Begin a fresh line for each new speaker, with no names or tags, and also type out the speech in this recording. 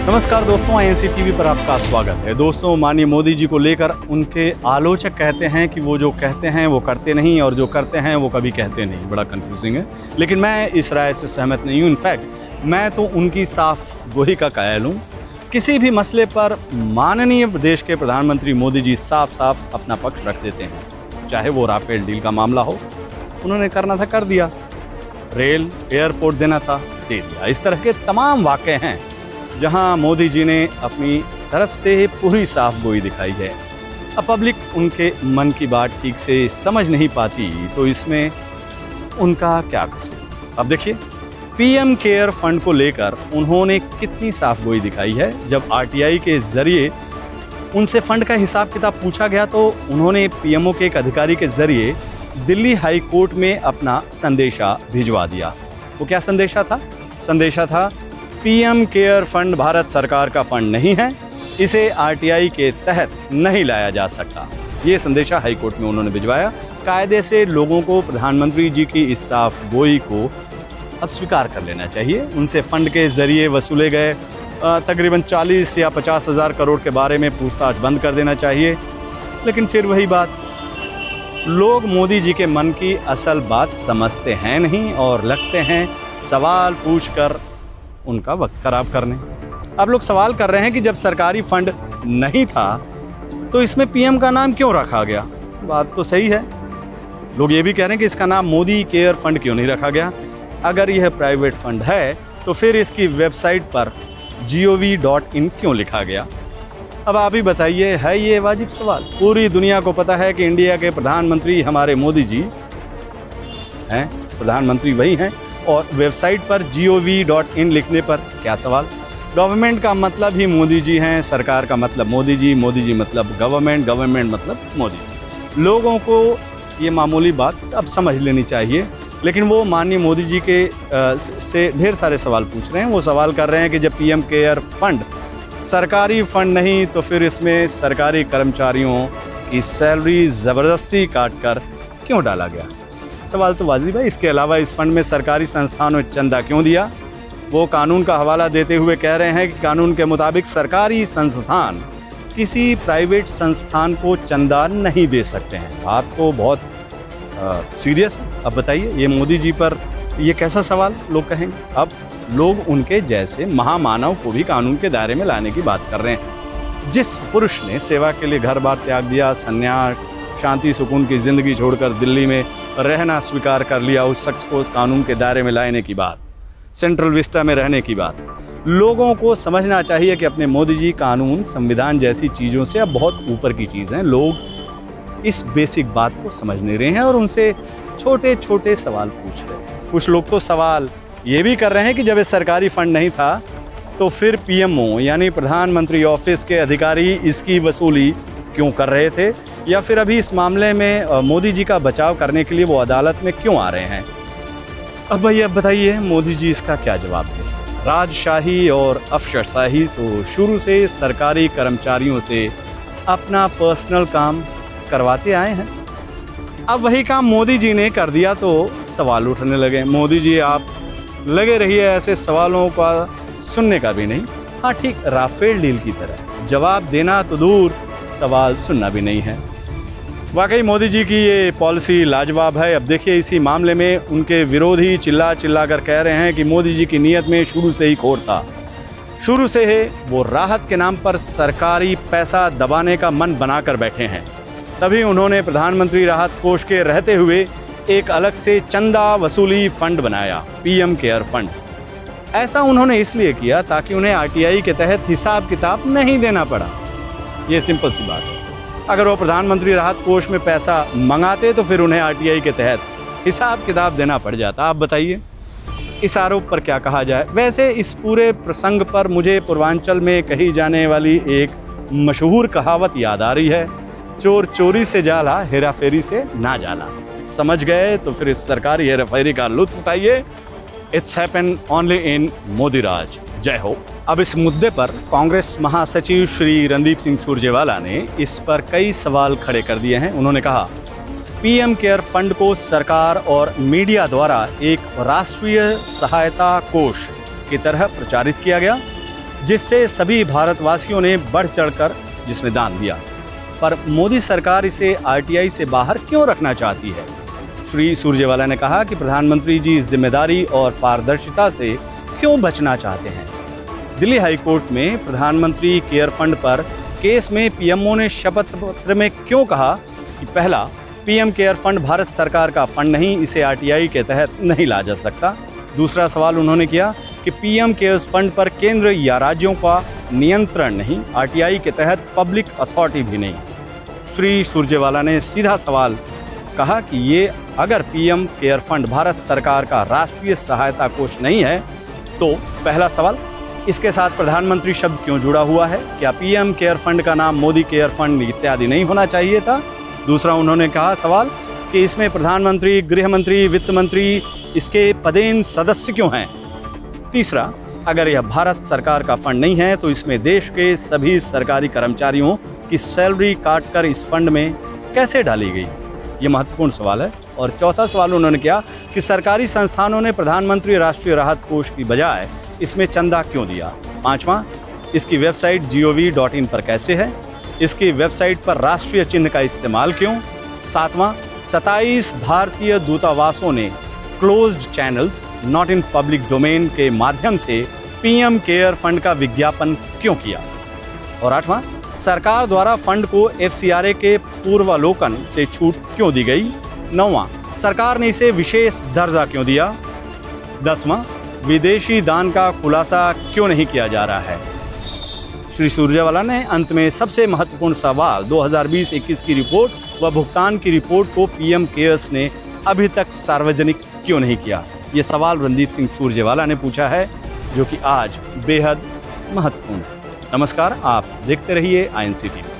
नमस्कार दोस्तों, INC TV पर आपका स्वागत है। दोस्तों, माननीय मोदी जी को लेकर उनके आलोचक कहते हैं कि वो जो कहते हैं वो करते नहीं और जो करते हैं वो कभी कहते नहीं। बड़ा कंफ्यूजिंग है, लेकिन मैं इस राय से सहमत नहीं हूँ। इनफैक्ट मैं तो उनकी साफ गोही का कायल हूँ। किसी भी मसले पर माननीय देश के प्रधानमंत्री मोदी जी साफ साफ अपना पक्ष रख देते हैं। चाहे वो राफेल डील का मामला हो, उन्होंने करना था कर दिया, रेल एयरपोर्ट देना था दे दिया। इस तरह के तमाम वाक़े हैं जहां मोदी जी ने अपनी तरफ से पूरी साफ गोई दिखाई है। अब पब्लिक उनके मन की बात ठीक से समझ नहीं पाती, तो इसमें उनका क्या कसूर। अब देखिए, पीएम केयर फंड को लेकर उन्होंने कितनी साफ गोई दिखाई है। जब आरटीआई के जरिए उनसे फंड का हिसाब किताब पूछा गया तो उन्होंने पीएमओ के एक अधिकारी के जरिए दिल्ली हाई कोर्ट में अपना संदेशा भिजवा दिया। वो क्या संदेशा था? संदेशा था, पीएम केयर फंड भारत सरकार का फंड नहीं है, इसे आरटीआई के तहत नहीं लाया जा सकता। ये संदेशा हाई कोर्ट में उन्होंने भिजवाया। कायदे से लोगों को प्रधानमंत्री जी की इस साफ गोई को अब स्वीकार कर लेना चाहिए। उनसे फंड के जरिए वसूले गए तकरीबन 40 या 50 हज़ार करोड़ के बारे में पूछताछ बंद कर देना चाहिए। लेकिन फिर वही बात, लोग मोदी जी के मन की असल बात समझते हैं नहीं और लगते हैं सवाल पूछकर उनका वक्त खराब करने। अब लोग सवाल कर रहे हैं कि जब सरकारी फंड नहीं था तो इसमें पीएम का नाम क्यों रखा गया? बात तो सही है। लोग ये भी कह रहे हैं कि इसका नाम मोदी केयर फंड क्यों नहीं रखा गया? अगर यह प्राइवेट फंड है तो फिर इसकी वेबसाइट पर gov.in क्यों लिखा गया? अब आप ही बताइए, है ये वाजिब सवाल? पूरी दुनिया को पता है कि इंडिया के प्रधानमंत्री हमारे मोदी जी हैं, प्रधानमंत्री वही हैं, और वेबसाइट पर gov.in लिखने पर क्या सवाल? गवर्नमेंट का मतलब ही मोदी जी हैं, सरकार का मतलब मोदी जी मतलब गवर्नमेंट, गवर्नमेंट मतलब मोदी। लोगों को ये मामूली बात अब समझ लेनी चाहिए। लेकिन वो माननीय मोदी जी के से ढेर सारे सवाल पूछ रहे हैं। वो सवाल कर रहे हैं कि जब पीएम केयर फंड सरकारी फंड नहीं तो फिर इसमें सरकारी कर्मचारियों की सैलरी ज़बरदस्ती काट कर क्यों डाला गया? सवाल तो वाजिब है। इसके अलावा इस फंड में सरकारी संस्थानों ने चंदा क्यों दिया? वो कानून का हवाला देते हुए कह रहे हैं कि कानून के मुताबिक सरकारी संस्थान किसी प्राइवेट संस्थान को चंदा नहीं दे सकते हैं। बात तो बहुत सीरियस है। अब बताइए, ये मोदी जी पर ये कैसा सवाल लोग कहेंगे? अब लोग उनके जैसे महामानव को भी कानून के दायरे में लाने की बात कर रहे हैं। जिस पुरुष ने सेवा के लिए घर बार त्याग दिया, संन्यास, शांति सुकून की ज़िंदगी छोड़कर दिल्ली में रहना स्वीकार कर लिया, उस शख्स को कानून के दायरे में लाने की बात, सेंट्रल विस्टा में रहने की बात। लोगों को समझना चाहिए कि अपने मोदी जी कानून, संविधान जैसी चीज़ों से अब बहुत ऊपर की चीज़ हैं। लोग इस बेसिक बात को समझ नहीं रहे हैं और उनसे छोटे छोटे सवाल पूछ रहे हैं। कुछ लोग तो सवाल ये भी कर रहे हैं कि जब ये सरकारी फंड नहीं था तो फिर पीएमओ यानी प्रधानमंत्री ऑफिस के अधिकारी इसकी वसूली क्यों कर रहे थे, या फिर अभी इस मामले में मोदी जी का बचाव करने के लिए वो अदालत में क्यों आ रहे हैं? अब भैया बताइए, मोदी जी इसका क्या जवाब दें? राजशाही और अफसरशाही तो शुरू से सरकारी कर्मचारियों से अपना पर्सनल काम करवाते आए हैं। अब वही काम मोदी जी ने कर दिया तो सवाल उठने लगे। मोदी जी आप लगे रहिए ऐसे सवालों का सुनने का भी नहीं। हाँ ठीक, राफेल डील की तरह जवाब देना तो दूर, सवाल सुनना भी नहीं है। वाकई मोदी जी की ये पॉलिसी लाजवाब है। अब देखिए, इसी मामले में उनके विरोधी चिल्ला कर कह रहे हैं कि मोदी जी की नीयत में शुरू से ही खोट था। शुरू से ही वो राहत के नाम पर सरकारी पैसा दबाने का मन बनाकर बैठे हैं। तभी उन्होंने प्रधानमंत्री राहत कोष के रहते हुए एक अलग से चंदा वसूली फंड बनाया, पीएम केयर फंड। ऐसा उन्होंने इसलिए किया ताकि उन्हें आरटीआई के तहत हिसाब किताब नहीं देना पड़ा। ये सिंपल सी बात है। अगर वो प्रधानमंत्री राहत कोष में पैसा मंगाते तो फिर उन्हें आरटीआई के तहत हिसाब किताब देना पड़ जाता। आप बताइए, इस आरोप पर क्या कहा जाए? वैसे इस पूरे प्रसंग पर मुझे पूर्वांचल में कही जाने वाली एक मशहूर कहावत याद आ रही है, चोर चोरी से जाला, हेरा फेरी से ना जाला। समझ गए तो फिर इस सरकारी हेरा फेरी का लुत्फ उठाइए। It's happen only in Modi raj. जय हो। अब इस मुद्दे पर कांग्रेस महासचिव श्री रणदीप सिंह सुरजेवाला ने इस पर कई सवाल खड़े कर दिए हैं। उन्होंने कहा, पीएम केयर फंड को सरकार और मीडिया द्वारा एक राष्ट्रीय सहायता कोष की तरह प्रचारित किया गया। जिससे सभी भारतवासियों ने बढ़ चढ़कर जिसमें दान दिया। पर मोदी सरकार इसे आरटीआई से बाहर क्यों रखना चाहती है? श्री सुरजेवाला ने कहा कि प्रधानमंत्री जी जिम्मेदारी और पारदर्शिता से क्यों बचना चाहते हैं। दिल्ली हाई कोर्ट में प्रधानमंत्री केयर फंड पर केस में पीएमओ ने शपथ पत्र में क्यों कहा कि पहला, पीएम केयर फंड भारत सरकार का फंड नहीं, इसे आरटीआई के तहत नहीं ला जा सकता। दूसरा सवाल उन्होंने किया कि पीएम केयर्स फंड पर केंद्र या राज्यों का नियंत्रण नहीं, आरटीआई के तहत पब्लिक अथॉरिटी भी नहीं। श्री सुरजेवाला ने सीधा सवाल कहा कि ये अगर पीएम केयर फंड भारत सरकार का राष्ट्रीय सहायता कोष नहीं है तो पहला सवाल, इसके साथ प्रधानमंत्री शब्द क्यों जुड़ा हुआ है? क्या पीएम केयर फंड का नाम मोदी केयर फंड इत्यादि नहीं होना चाहिए था? दूसरा उन्होंने कहा सवाल कि इसमें प्रधानमंत्री, गृह मंत्री, वित्त मंत्री इसके पदेन सदस्य क्यों हैं? तीसरा, अगर यह भारत सरकार का फंड नहीं है तो इसमें देश के सभी सरकारी कर्मचारियों की सैलरी काटकर इस फंड में कैसे डाली गई? ये महत्वपूर्ण सवाल है। और चौथा सवाल उन्होंने किया कि सरकारी संस्थानों ने प्रधानमंत्री राष्ट्रीय राहत कोष की बजाय इसमें चंदा क्यों दिया? पांचवा, इसकी वेबसाइट gov.in पर कैसे है? इसकी वेबसाइट पर राष्ट्रीय चिन्ह का इस्तेमाल क्यों? सातवां, 27 भारतीय दूतावासों ने closed channels not in public domain के माध्यम से पीएम केयर फंड का विज्ञापन क्यों किया? और आठवां, सरकार द्वारा फंड को एफसीआरए के पूर्वावलोकन से छूट क्यों दी गई? नौवां, सरकार ने इसे विशेष दर्जा क्यों दिया? 10वां, विदेशी दान का खुलासा क्यों नहीं किया जा रहा है? श्री सुरजेवाला ने अंत में सबसे महत्वपूर्ण सवाल 2020-21 की रिपोर्ट व भुगतान की रिपोर्ट को पीएम केयर्स ने अभी तक सार्वजनिक क्यों नहीं किया? ये सवाल रणदीप सिंह सुरजेवाला ने पूछा है, जो कि आज बेहद महत्वपूर्ण है। नमस्कार, आप देखते रहिए INC TV।